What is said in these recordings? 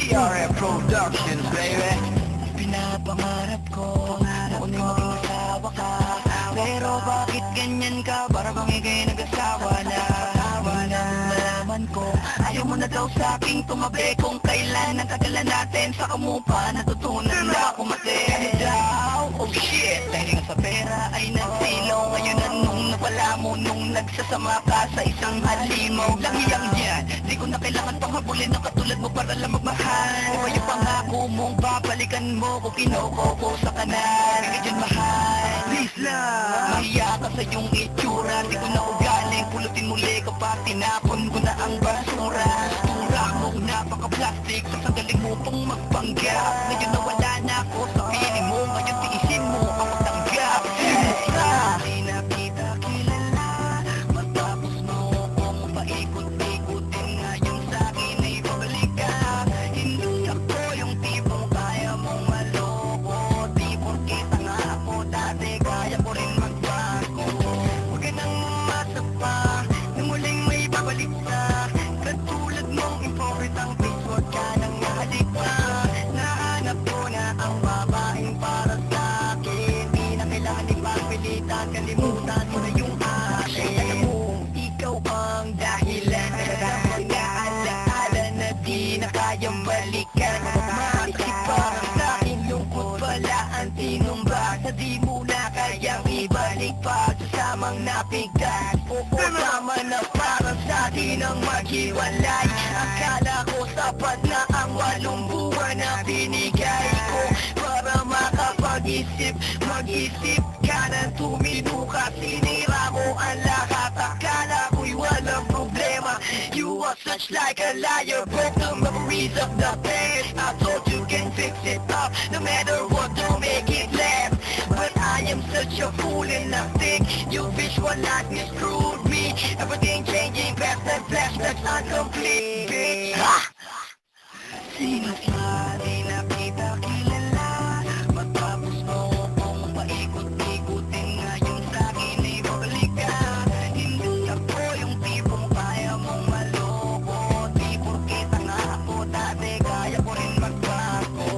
TRF Productions, baby. Pinapangarap ko noon ay maging asawa ka, pero bakit ganyan ka? Para bang ika'y nag-asawa na. Malaman ko ayaw mo na daw sa'king tumabi. Kung kailan ang tagalan natin, saka mo pa natutunan na kumate. Ano daw? Oh shit! Dahil sa pera ay nagsilaw. Ngayon anong nawala mo nung nagsasama ka sa isang halimaw? Langiyang yan, di ko na kailangan pang habulin na katulad mo para lang magmahal. Iba yung pangako mong babalikan mo kung kinoko sa kanan. Ngayon mahal, please lang. Mahiya ka sa iyong itsura, di ko na ugaling. Pulutin muli kapag tinapon ko na ang basura. Tura mo napaka-plastic, sasagaling mo pong magpanggap. Ngayon nawala na ako sa piling mo, ngayon tiisin mo ang magtanggap. Di na kita kilala, matapos mo akong paikot-ikutin. Ngayon sa'kin ay babalik ka. Hindi ako yung tipong kaya mong maloko. Di porkit nga ako dati, kaya ko rin magbago. Huwag ka nang umasa pa na muling may babalik sa katulad mong improvitang face. Huwag ka nang nahalik pa. Nahanap ko na ang babaeng para sa'kin. Di na kailangan ipagpilitan, kalimutan mo na yung akin. Alam mo, ikaw ang dahilan na mga alaala na di na kayang balikan. Maisip parang sa'king lungkot pala ang tinumba, na di mo na kayang ibalik pa sa samang napigat. Oo, tama na parang sa atin ang maghiwalay. Akala ko sapat na ang 8 buwan na binigay ko para makapag-isip. Mag-isip ka na tuminuka, sinira ko ang lahat. Akala ko'y walang problema. You are such like a liar, broke the memories of the past. I thought you can fix it up, no matter what, to make it last. But I am such a fool and I think you visualize me, screwed me. Everything changing fast and flashbacks incomplete, bitch. Ha! Sino ka? Di na kita kilala. Matapos mo akong paikot-ikutin. Ngayon sa'kin ay babalik ka. Hindi ako yung tipong kaya mong maloko. Di porkit nga ako dati, kaya ko rin magbago.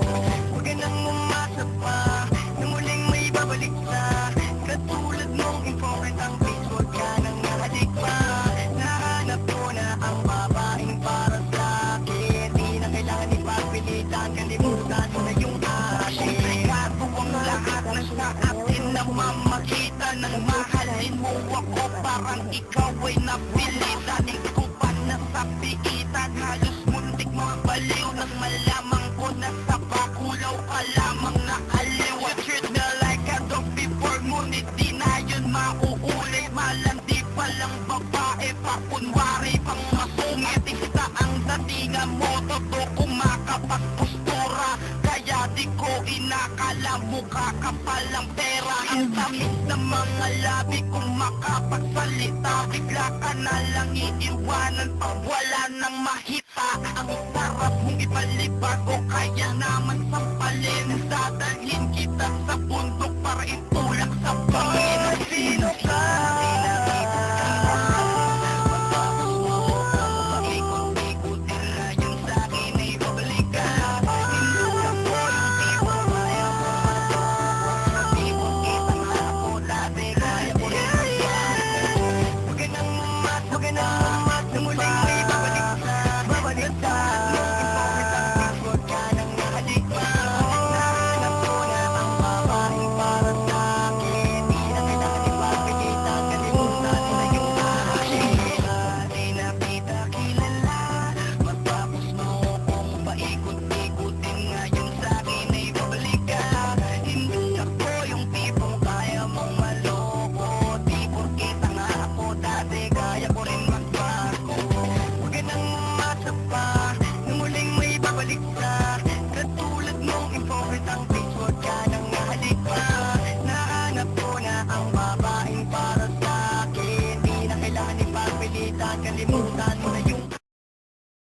Huwag ka nang umasa pa na muling may babalik sa katulad mong improvitang face. Huwag ka nang nahalik pa. Nahanap ko na ang babaeng para sa'kin. Di na kailangan ipagpilitan, kalimutan mo na yung akin. Komplikado ang lahat na sa atin na mamakita. Nang mahalin mo ako, parang ikaw ay napili. Dating ko pa nasapiitan, halos muntik mabaliw. Nang malamang ko na sa bakulaw ka lamang naaliw. I treat me like a dog before, ngunit di na yun mauulit. Malandi palang babae, pakunwari pang masungit. Isa ang datingan mo, totoo kumakapagpostura. Kaya di ko inakala mukha kapal ang pera. Ang tamis ng mga labi kung makapagsalita. Bigla ka na lang iiwanan pag wala nang mahita. Ang sarap mong ipalibag o kaya naman sampalin. Dadalhin kita sa bundok para itulak sa bangin. Sino ka? Matapos mo akong paikot-ikutin. Ngayon sa'kin ay babalik ka. Hindi ako yung tipong kaya mo maloko. Di porkit nga ako dati, kaya ko rin magbago. Huwag ka nang umat na muling may babalik sa huwag ka nang nahalik pa. Nahanap ko na ang babaeng para sa'kin. Di na kailangan ipagpilitan, kalimutan mo na yung akin. Di na kita kilala, matapos mo akong paikot-ikutin. Ngayon sa'kin ay babalik ka. Hindi ako yung tipong kaya mong maloko. Di porkit nga ako dati, kaya ko rin magbago. Huwag ka nang umasa pa na muling may babalik sa katulad mong improvitang face. Huwag ka nang nahalik pa. Nahanap ko na ang babaeng para sa'kin. Di na kailangan ipagpilitan, kalimutan